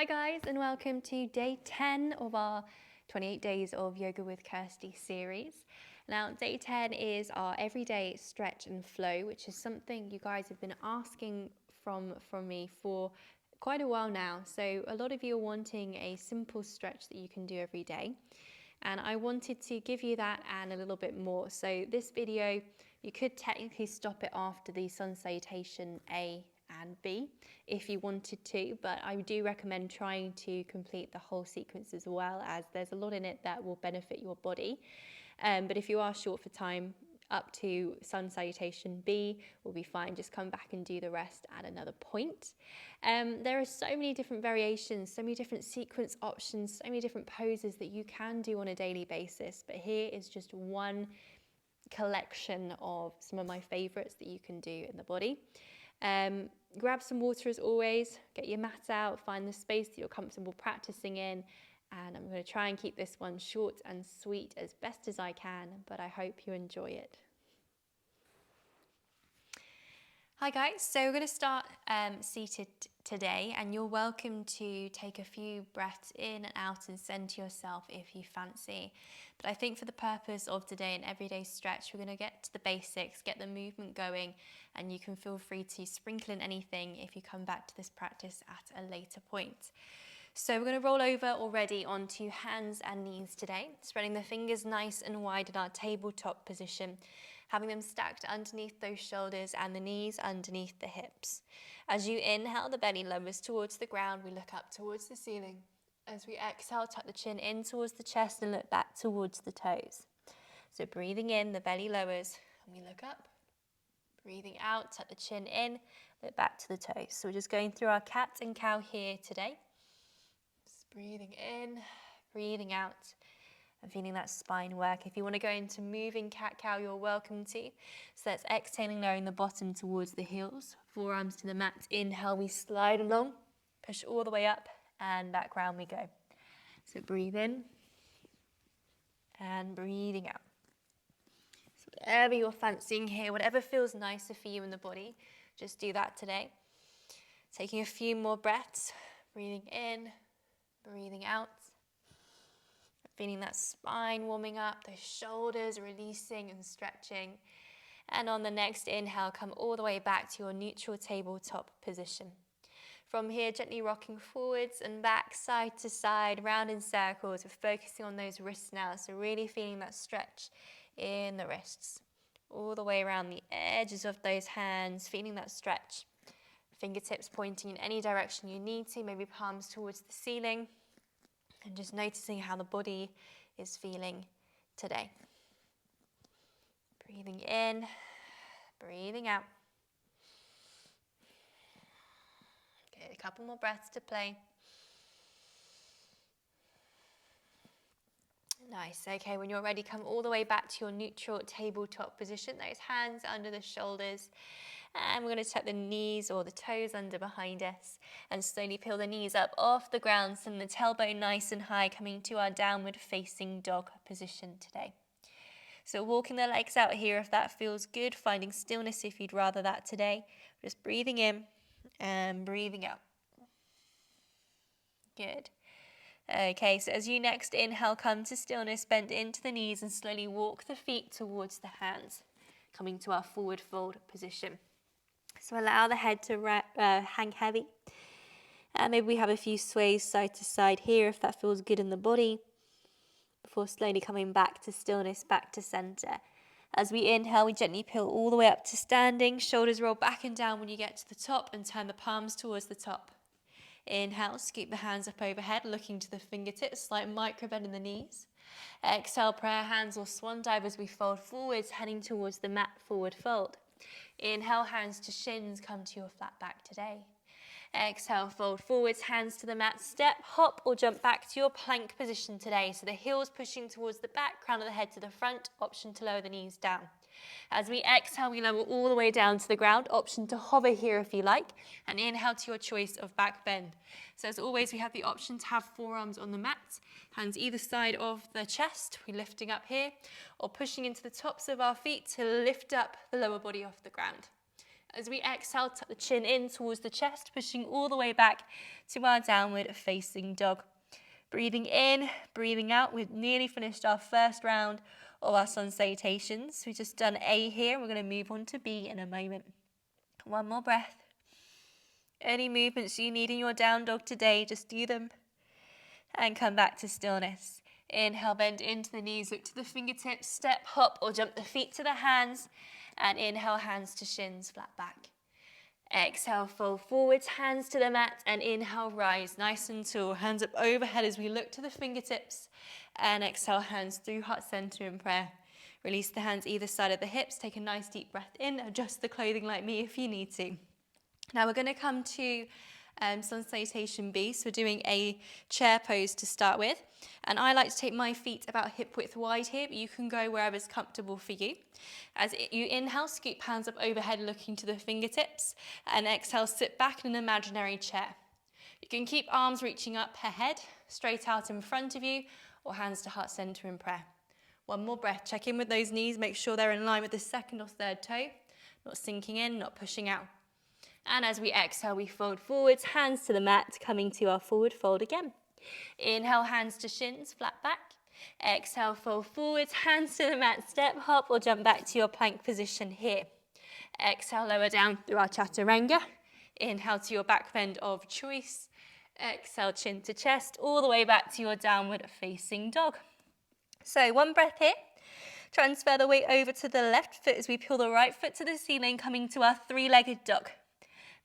Hi guys, and welcome to day 10 of our 28 days of Yoga with Kirstie series. Now, day 10 is our everyday stretch and flow, which is something you guys have been asking from me for quite a while now. So a lot of you are wanting a simple stretch that you can do every day. And I wanted to give you that and a little bit more. So this video, you could technically stop it after the sun salutation A and B if you wanted to, but I do recommend trying to complete the whole sequence as well, as there's a lot in it that will benefit your body. But if you are short for time, up to sun salutation B will be fine. Just come back and do the rest at another point. There are so many different variations, so many different sequence options, so many different poses that you can do on a daily basis, but here is just one collection of some of my favorites that you can do in the body. Grab some water as always, get your mat out, find the space that you're comfortable practicing in, and I'm going to try and keep this one short and sweet as best as I can, but I hope you enjoy it. Hi guys, so we're going to start seated today, and you're welcome to take a few breaths in and out and center yourself if you fancy. But I think for the purpose of today, an everyday stretch, we're going to get to the basics, get the movement going, and you can feel free to sprinkle in anything if you come back to this practice at a later point. So we're going to roll over already onto hands and knees today, spreading the fingers nice and wide in our tabletop position, having them stacked underneath those shoulders and the knees underneath the hips. As you inhale, the belly lowers towards the ground, we look up towards the ceiling. As we exhale, tuck the chin in towards the chest and look back towards the toes. So breathing in, the belly lowers, and we look up. Breathing out, tuck the chin in, look back to the toes. So we're just going through our cat and cow here today. Just breathing in, breathing out, and feeling that spine work. If you want to go into moving cat-cow, you're welcome to. So that's exhaling, lowering the bottom towards the heels, forearms to the mat. Inhale, we slide along, push all the way up, and back round we go. So breathe in, and breathing out. So whatever you're fancying here, whatever feels nicer for you in the body, just do that today. Taking a few more breaths, breathing in, breathing out. Feeling that spine warming up, those shoulders releasing and stretching. And on the next inhale, come all the way back to your neutral tabletop position. From here, gently rocking forwards and back, side to side, round in circles. We're focusing on those wrists now, so really feeling that stretch in the wrists. All the way around the edges of those hands, feeling that stretch. Fingertips pointing in any direction you need to, maybe palms towards the ceiling. And just noticing how the body is feeling today. Breathing in, breathing out. Okay, a couple more breaths to play. Nice. Okay, when you're ready, come all the way back to your neutral tabletop position. Those hands under the shoulders. And we're going to tuck the knees or the toes under behind us and slowly peel the knees up off the ground, send the tailbone nice and high, coming to our downward facing dog position today. So walking the legs out here if that feels good, finding stillness if you'd rather that today. Just breathing in and breathing out. Good. Okay, so as you next inhale, come to stillness, bend into the knees and slowly walk the feet towards the hands, coming to our forward fold position. So allow the head to hang heavy. And maybe we have a few sways side to side here if that feels good in the body. Before slowly coming back to stillness, back to center. As we inhale, we gently peel all the way up to standing. Shoulders roll back and down when you get to the top and turn the palms towards the top. Inhale, scoop the hands up overhead, looking to the fingertips, slight micro bend in the knees. Exhale, prayer hands or swan dive as we fold forwards, heading towards the mat forward fold. Inhale, hands to shins, come to your flat back today. Exhale, fold forwards, hands to the mat, step, hop or jump back to your plank position today. So the heels pushing towards the back, crown of the head to the front, option to lower the knees down. As we exhale, we lower all the way down to the ground, option to hover here if you like, and inhale to your choice of back bend. So as always, we have the option to have forearms on the mat, hands either side of the chest, we're lifting up here, or pushing into the tops of our feet to lift up the lower body off the ground. As we exhale, tuck the chin in towards the chest, pushing all the way back to our downward facing dog. Breathing in, breathing out. We've nearly finished our first round of our sun salutations. We've just done A here. We're going to move on to B in a moment. One more breath. Any movements you need in your down dog today, just do them. And come back to stillness. Inhale, bend into the knees, look to the fingertips, step, hop, or jump the feet to the hands. And inhale, hands to shins, flat back. Exhale, fold forwards, hands to the mat, and inhale, rise nice and tall. Hands up overhead as we look to the fingertips. And exhale, hands through heart center in prayer. Release the hands either side of the hips. Take a nice deep breath in. Adjust the clothing like me if you need to. Now we're going to come to sun salutation B. So we're doing a chair pose to start with. And I like to take my feet about hip width wide here, but you can go wherever's comfortable for you. As you inhale, scoop hands up overhead looking to the fingertips. And exhale, sit back in an imaginary chair. You can keep arms reaching up ahead, straight out in front of you, or hands to heart center in prayer. One more breath. Check in with those knees. Make sure they're in line with the second or third toe. Not sinking in, not pushing out. And as we exhale, we fold forwards, hands to the mat, coming to our forward fold again. Inhale, hands to shins, flat back. Exhale, fold forwards, hands to the mat, step, hop, or jump back to your plank position here. Exhale, lower down through our chaturanga. Inhale to your back bend of choice. Exhale, chin to chest, all the way back to your downward facing dog. So one breath here. Transfer the weight over to the left foot as we peel the right foot to the ceiling, coming to our three-legged dog.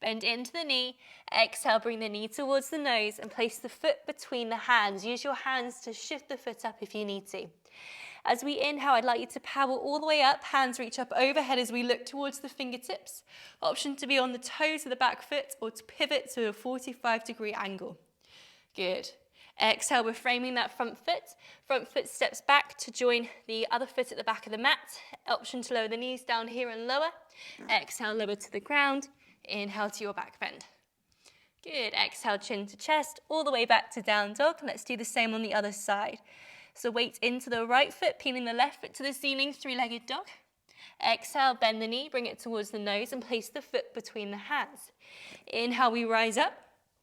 Bend into the knee, exhale, bring the knee towards the nose and place the foot between the hands. Use your hands to shift the foot up if you need to. As we inhale, I'd like you to power all the way up, hands reach up overhead as we look towards the fingertips. Option to be on the toes of the back foot or to pivot to a 45-degree angle. Good. Exhale, we're framing that front foot. Front foot steps back to join the other foot at the back of the mat. Option to lower the knees down here and lower. Exhale, lower to the ground. Inhale to your back bend. Good. Exhale, chin to chest, all the way back to down dog. Let's do the same on the other side. So weight into the right foot, peeling the left foot to the ceiling, three-legged dog. Exhale, bend the knee, bring it towards the nose and place the foot between the hands. Inhale, we rise up,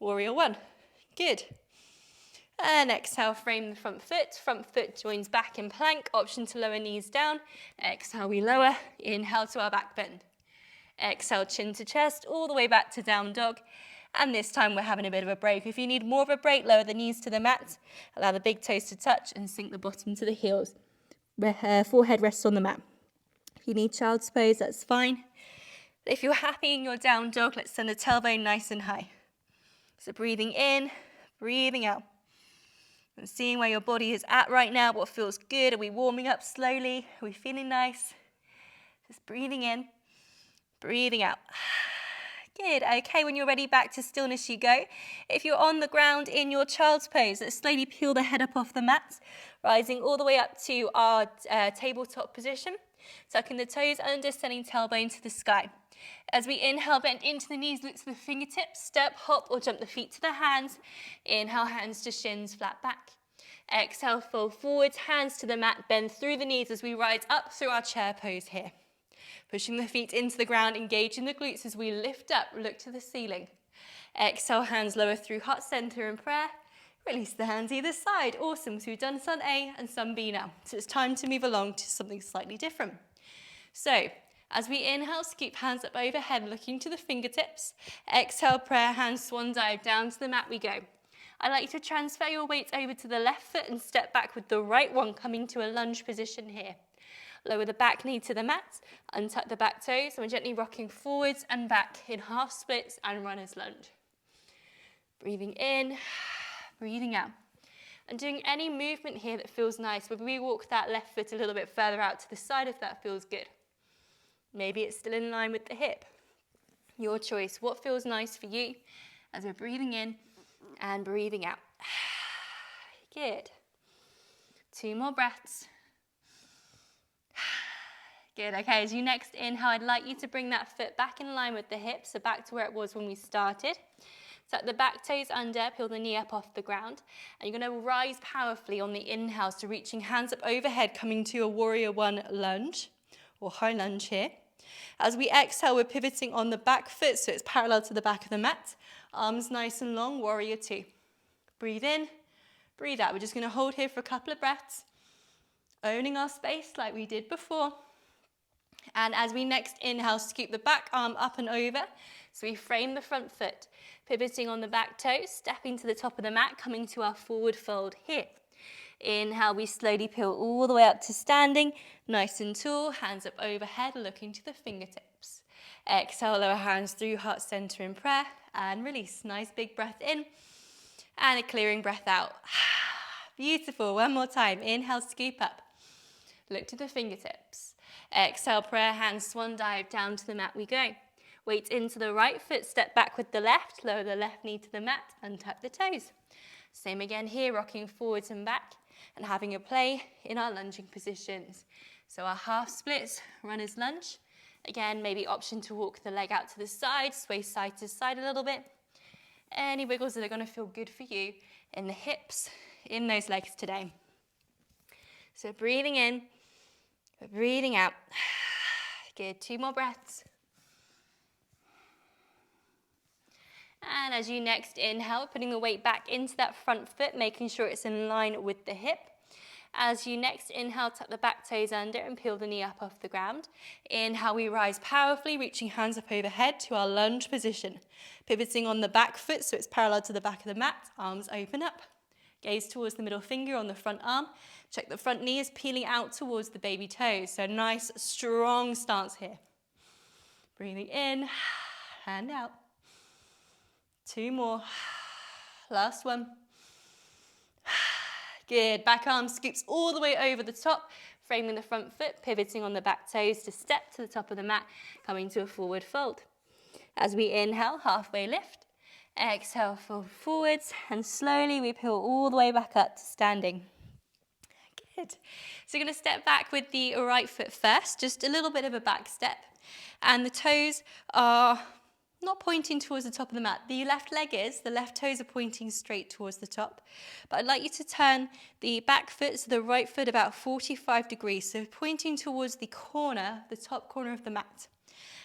warrior one. Good. And exhale, frame the front foot joins back in plank, option to lower knees down. Exhale, we lower, inhale to our back bend. Exhale, chin to chest, all the way back to down dog. And this time we're having a bit of a break. If you need more of a break, lower the knees to the mat, allow the big toes to touch and sink the bottom to the heels. Forehead rests on the mat. If you need child's pose, that's fine. But if you're happy in your down dog, let's send the tailbone nice and high. So breathing in, breathing out. And seeing where your body is at right now, what feels good. Are we warming up slowly? Are we feeling nice? Just breathing in, breathing out. Good. Okay, when you're ready, back to stillness you go. If you're on the ground in your child's pose, let's slowly peel the head up off the mat, rising all the way up to our tabletop position. Tucking the toes under, sending tailbone to the sky. As we inhale, bend into the knees, look to the fingertips, step, hop, or jump the feet to the hands. Inhale, hands to shins, flat back. Exhale, fold forwards, hands to the mat, bend through the knees as we rise up through our chair pose here. Pushing the feet into the ground, engaging the glutes as we lift up, look to the ceiling. Exhale, hands lower through heart center in prayer. Release the hands either side. Awesome. So we've done sun A and sun B now. So it's time to move along to something slightly different. So as we inhale, scoop hands up overhead, looking to the fingertips. Exhale, prayer hands, swan dive, down to the mat we go. I'd like you to transfer your weight over to the left foot and step back with the right one, coming to a lunge position here. Lower the back knee to the mat, untuck the back toes, and we're gently rocking forwards and back in half splits and runner's lunge. Breathing in, breathing out. And doing any movement here that feels nice. Whether we walk that left foot a little bit further out to the side if that feels good. Maybe it's still in line with the hip. Your choice. What feels nice for you as we're breathing in and breathing out. Good. 2 more breaths. Good. Okay, as you next inhale, I'd like you to bring that foot back in line with the hips, so back to where it was when we started. Tuck the back toes under, peel the knee up off the ground. And you're going to rise powerfully on the inhale, so reaching hands up overhead, coming to a warrior one lunge, or high lunge here. As we exhale, we're pivoting on the back foot, so it's parallel to the back of the mat. Arms nice and long, warrior two. Breathe in, breathe out. We're just going to hold here for a couple of breaths, owning our space like we did before. And as we next inhale, scoop the back arm up and over. So we frame the front foot, pivoting on the back toes, stepping to the top of the mat, coming to our forward fold here. Inhale, we slowly peel all the way up to standing, nice and tall, hands up overhead, looking to the fingertips. Exhale, lower hands through heart center in prayer, and release. Nice big breath in, and a clearing breath out. Beautiful, one more time. Inhale, scoop up, look to the fingertips. Exhale, prayer hands, swan dive, down to the mat we go. Weight into the right foot, step back with the left, lower the left knee to the mat, untap the toes. Same again here, rocking forwards and back, and having a play in our lunging positions. So our half splits, runner's lunge. Again, maybe option to walk the leg out to the side, sway side to side a little bit. Any wiggles that are going to feel good for you in the hips, in those legs today. So breathing in, breathing out. Good, 2 more breaths. And as you next inhale, putting the weight back into that front foot, making sure it's in line with the hip. As you next inhale, tuck the back toes under and peel the knee up off the ground. Inhale, we rise powerfully, reaching hands up overhead to our lunge position. Pivoting on the back foot so it's parallel to the back of the mat, arms open up. Gaze towards the middle finger on the front arm. Check the front knee is peeling out towards the baby toes. So nice, strong stance here. Breathing in and out. 2 more. Last one. Good. Back arm scoops all the way over the top, framing the front foot, pivoting on the back toes to step to the top of the mat, coming to a forward fold. As we inhale, halfway lift. Exhale, fold forwards, and slowly we peel all the way back up to standing. Good. So we're going to step back with the right foot first, just a little bit of a back step. And the toes are not pointing towards the top of the mat. The left leg is, the left toes are pointing straight towards the top. But I'd like you to turn the back foot to the right foot about 45 degrees, so pointing towards the corner, the top corner of the mat.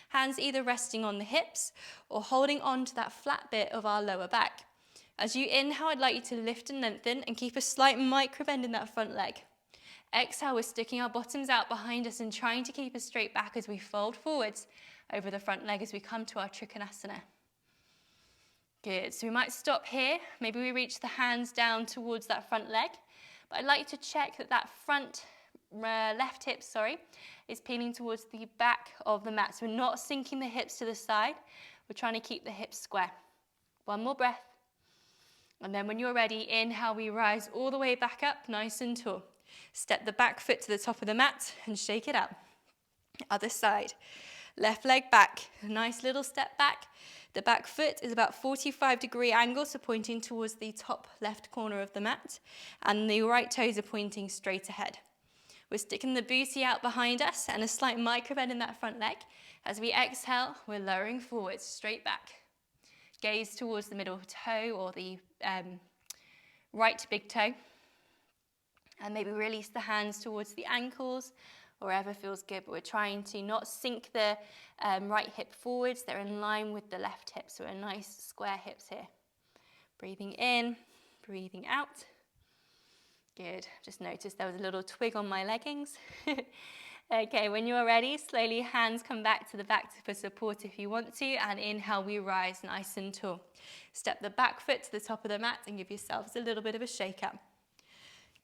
Hands either resting on the hips or holding on to that flat bit of our lower back. As you inhale, I'd like you to lift and lengthen and keep a slight micro bend in that front leg. Exhale, we're sticking our bottoms out behind us and trying to keep a straight back as we fold forwards over the front leg as we come to our Trikonasana. Good, so we might stop here. Maybe we reach the hands down towards that front leg. But I'd like you to check that that front left hip, is peeling towards the back of the mat. So we're not sinking the hips to the side. We're trying to keep the hips square. 1 more breath. And then when you're ready, inhale, we rise all the way back up, nice and tall. Step the back foot to the top of the mat and shake it out. Other side. Left leg back, a nice little step back. The back foot is about 45-degree angle, so pointing towards the top left corner of the mat. And the right toes are pointing straight ahead. We're sticking the booty out behind us and a slight micro bend in that front leg. As we exhale, we're lowering forwards, straight back. Gaze towards the middle toe or the right big toe. And maybe release the hands towards the ankles, or wherever feels good, but we're trying to not sink the right hip forwards. They're in line with the left hip, so we're nice square hips here. Breathing in, breathing out. Good, just noticed there was a little twig on my leggings. Okay, when you're ready, slowly hands come back to the back for support if you want to, and inhale, we rise nice and tall. Step the back foot to the top of the mat and give yourselves a little bit of a shake up.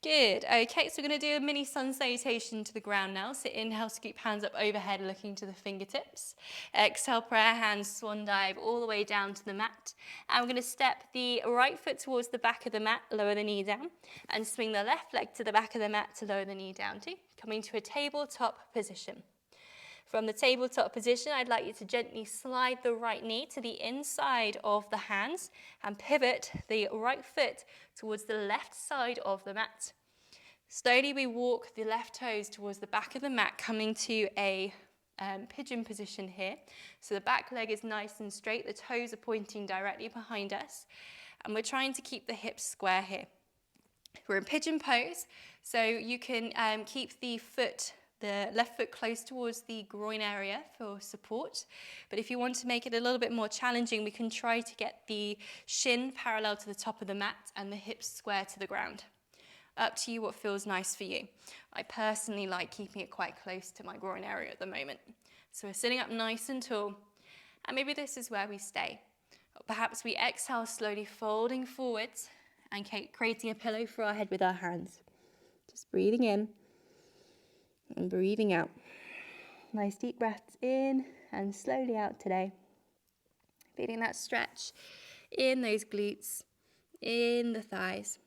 Good. Okay, so we're going to do a mini sun salutation to the ground now. So inhale, scoop hands up overhead, looking to the fingertips. Exhale, prayer hands, swan dive all the way down to the mat. And we're going to step the right foot towards the back of the mat, lower the knee down, and swing the left leg to the back of the mat to lower the knee down too, coming to a tabletop position. From the tabletop position, I'd like you to gently slide the right knee to the inside of the hands and pivot the right foot towards the left side of the mat. Slowly we walk the left toes towards the back of the mat, coming to a pigeon position here. So the back leg is nice and straight, the toes are pointing directly behind us, and we're trying to keep the hips square here. We're in pigeon pose, so you can keep the foot the left foot close towards the groin area for support. But if you want to make it a little bit more challenging, we can try to get the shin parallel to the top of the mat and the hips square to the ground. Up to you what feels nice for you. I personally like keeping it quite close to my groin area at the moment. So we're sitting up nice and tall, and maybe this is where we stay. Or perhaps we exhale, slowly folding forwards and creating a pillow for our head with our hands. Just breathing in and breathing out. Nice deep breaths in and slowly out today. Feeling that stretch in those glutes, in the thighs.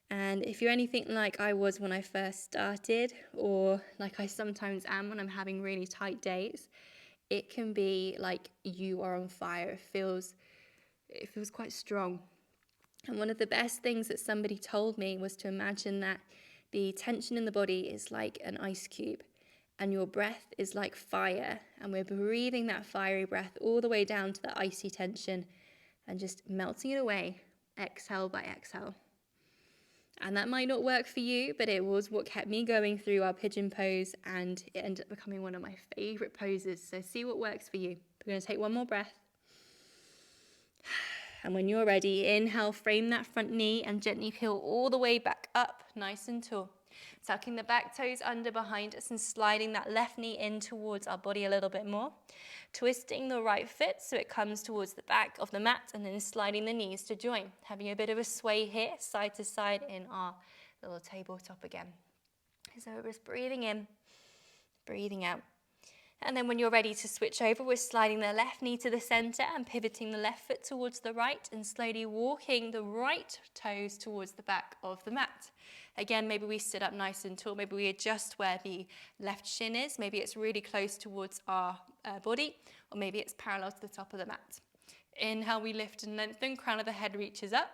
And if you're anything like I was when I first started, or like I sometimes am when I'm having really tight days, it can be like you are on fire. It feels quite strong. And one of the best things that somebody told me was to imagine that the tension in the body is like an ice cube, and your breath is like fire, and we're breathing that fiery breath all the way down to the icy tension and just melting it away, exhale by exhale. And that might not work for you, but it was what kept me going through our pigeon pose, and it ended up becoming one of my favorite poses. So see what works for you. We're going to take one more breath. And when you're ready, inhale, frame that front knee and gently peel all the way back up, nice and tall. Tucking the back toes under behind us and sliding that left knee in towards our body a little bit more. Twisting the right foot so it comes towards the back of the mat, and then sliding the knees to join. Having a bit of a sway here, side to side in our little tabletop again. So we're just breathing in, breathing out. And then when you're ready to switch over, we're sliding the left knee to the center and pivoting the left foot towards the right and slowly walking the right toes towards the back of the mat. Again, maybe we sit up nice and tall. Maybe we adjust where the left shin is. Maybe it's really close towards our body, or maybe it's parallel to the top of the mat. Inhale, we lift and lengthen, crown of the head reaches up.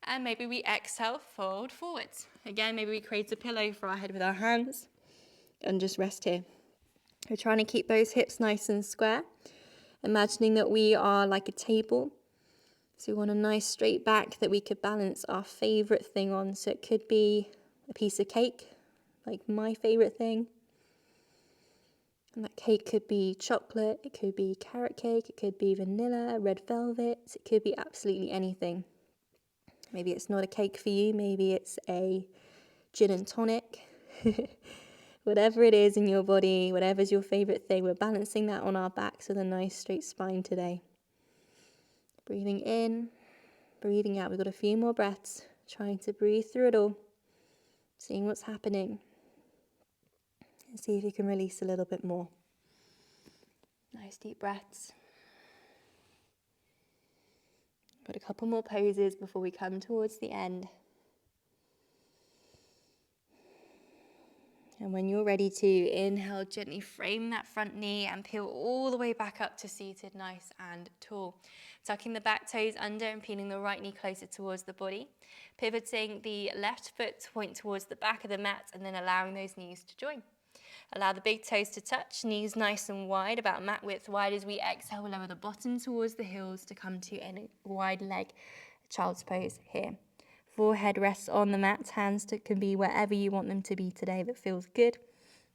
And maybe we exhale, fold forwards. Again, maybe we create a pillow for our head with our hands and just rest here. We're trying to keep those hips nice and square, imagining that we are like a table. So we want a nice straight back that we could balance our favorite thing on. So it could be a piece of cake, like my favorite thing. And that cake could be chocolate, it could be carrot cake, it could be vanilla, red velvet, it could be absolutely anything. Maybe it's not a cake for you, maybe it's a gin and tonic. Whatever it is in your body, whatever's your favorite thing, we're balancing that on our backs with a nice straight spine today. Breathing in, breathing out. We've got a few more breaths, trying to breathe through it all, seeing what's happening, and see if you can release a little bit more. Nice deep breaths. Got a couple more poses before we come towards the end. And when you're ready to inhale, gently frame that front knee and peel all the way back up to seated, nice and tall. Tucking the back toes under and peeling the right knee closer towards the body. Pivoting the left foot to point towards the back of the mat, and then allowing those knees to join. Allow the big toes to touch, knees nice and wide, about mat width wide. As we exhale, we'll lower the bottom towards the heels to come to a wide leg child's pose here. Forehead rests on the mat, hands can be wherever you want them to be today that feels good.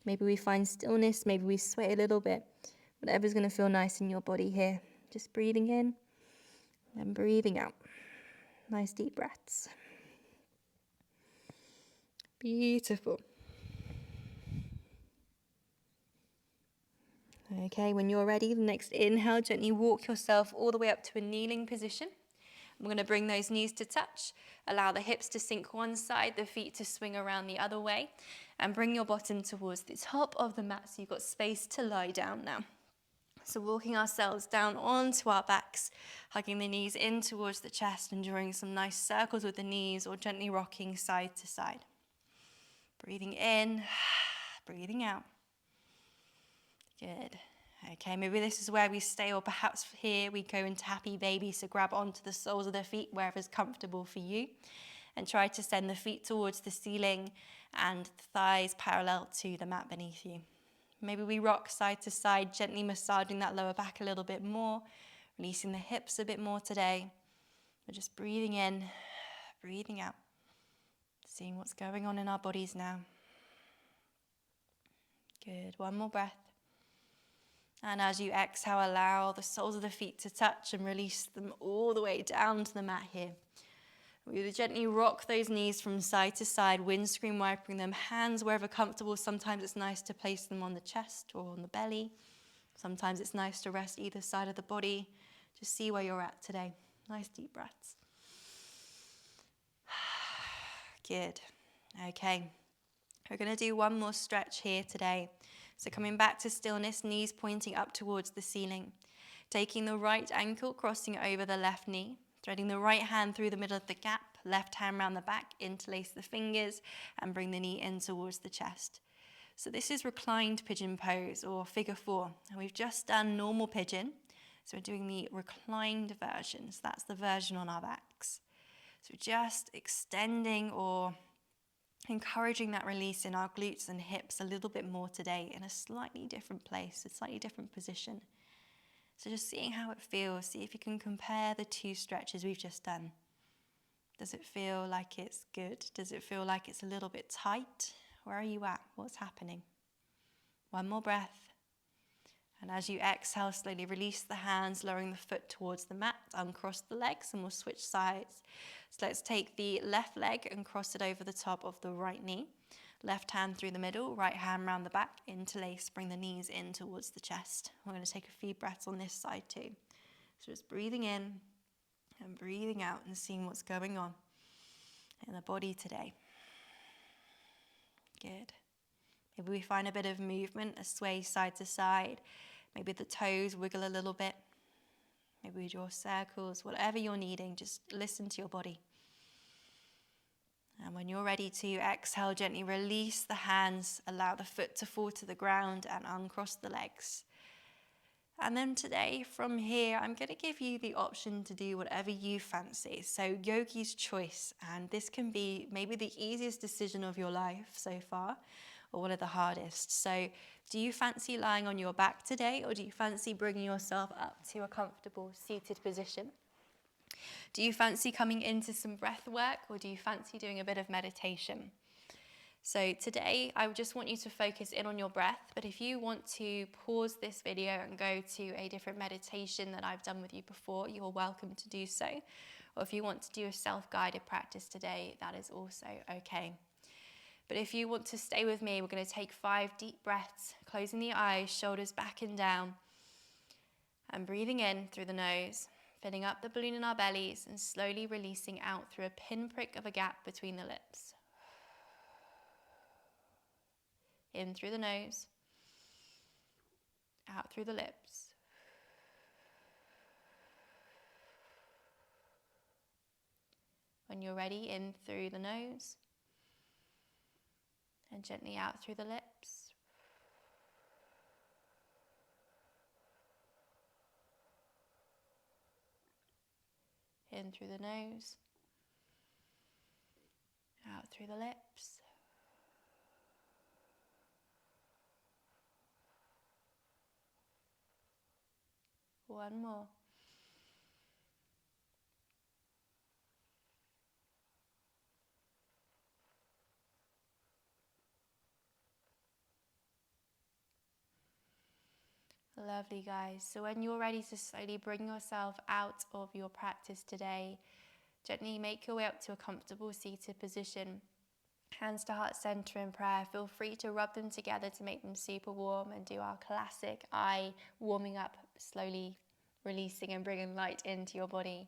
Maybe we find stillness, maybe we sway a little bit. Whatever's going to feel nice in your body here. Just breathing in and breathing out. Nice deep breaths. Beautiful. Okay, when you're ready, the next inhale, gently walk yourself all the way up to a kneeling position. We're going to bring those knees to touch, allow the hips to sink one side, the feet to swing around the other way, and bring your bottom towards the top of the mat so you've got space to lie down now. So walking ourselves down onto our backs, hugging the knees in towards the chest and drawing some nice circles with the knees, or gently rocking side to side. Breathing in, breathing out. Good. Okay, maybe this is where we stay, or perhaps here we go into happy baby, so grab onto the soles of the feet wherever's comfortable for you, and try to send the feet towards the ceiling and the thighs parallel to the mat beneath you. Maybe we rock side to side, gently massaging that lower back a little bit more, releasing the hips a bit more today. We're just breathing in, breathing out, seeing what's going on in our bodies now. Good. One more breath. And as you exhale, allow the soles of the feet to touch and release them all the way down to the mat here. We will gently rock those knees from side to side, windscreen wiping them, hands wherever comfortable. Sometimes it's nice to place them on the chest or on the belly. Sometimes it's nice to rest either side of the body. Just see where you're at today. Nice deep breaths. Good. Okay. We're going to do one more stretch here today. So coming back to stillness, knees pointing up towards the ceiling. Taking the right ankle, crossing over the left knee. Threading the right hand through the middle of the gap. Left hand round the back, interlace the fingers and bring the knee in towards the chest. So this is reclined pigeon pose or figure 4. And we've just done normal pigeon. So we're doing the reclined version. So that's the version on our backs. So just extending or encouraging that release in our glutes and hips a little bit more today in a slightly different place, a slightly different position. So just seeing how it feels. See if you can compare the 2 stretches we've just done. Does it feel like it's good? Does it feel like it's a little bit tight? Where are you at? What's happening? One more breath. And as you exhale, slowly release the hands, lowering the foot towards the mat, uncross the legs, and we'll switch sides. So let's take the left leg and cross it over the top of the right knee. Left hand through the middle, right hand round the back, interlace, bring the knees in towards the chest. We're going to take a few breaths on this side too. So just breathing in and breathing out and seeing what's going on in the body today. Good. Maybe we find a bit of movement, a sway side to side. Maybe the toes wiggle a little bit. Maybe we draw circles. Whatever you're needing, just listen to your body. And when you're ready to exhale, gently release the hands. Allow the foot to fall to the ground and uncross the legs. And then today, from here, I'm going to give you the option to do whatever you fancy. So yogi's choice. And this can be maybe the easiest decision of your life so far, or one of the hardest. So do you fancy lying on your back today, or do you fancy bringing yourself up to a comfortable seated position? Do you fancy coming into some breath work, or do you fancy doing a bit of meditation? So today, I just want you to focus in on your breath, but if you want to pause this video and go to a different meditation that I've done with you before, you're welcome to do so. Or if you want to do a self-guided practice today, that is also okay. But if you want to stay with me, we're going to take 5 deep breaths, closing the eyes, shoulders back and down, and breathing in through the nose, filling up the balloon in our bellies, and slowly releasing out through a pinprick of a gap between the lips. In through the nose, out through the lips. When you're ready, in through the nose, and gently out through the lips. In through the nose, out through the lips. One more. Lovely, guys. So when you're ready to slowly bring yourself out of your practice today, gently make your way up to a comfortable seated position. Hands to heart center in prayer. Feel free to rub them together to make them super warm and do our classic eye warming up, slowly releasing and bringing light into your body.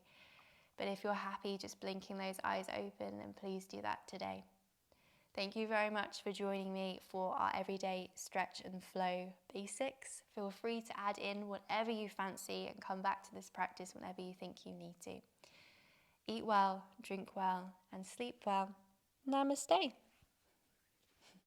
But if you're happy just blinking those eyes open, then please do that today. Thank you very much for joining me for our everyday stretch and flow basics. Feel free to add in whatever you fancy and come back to this practice whenever you think you need to. Eat well, drink well, and sleep well. Namaste.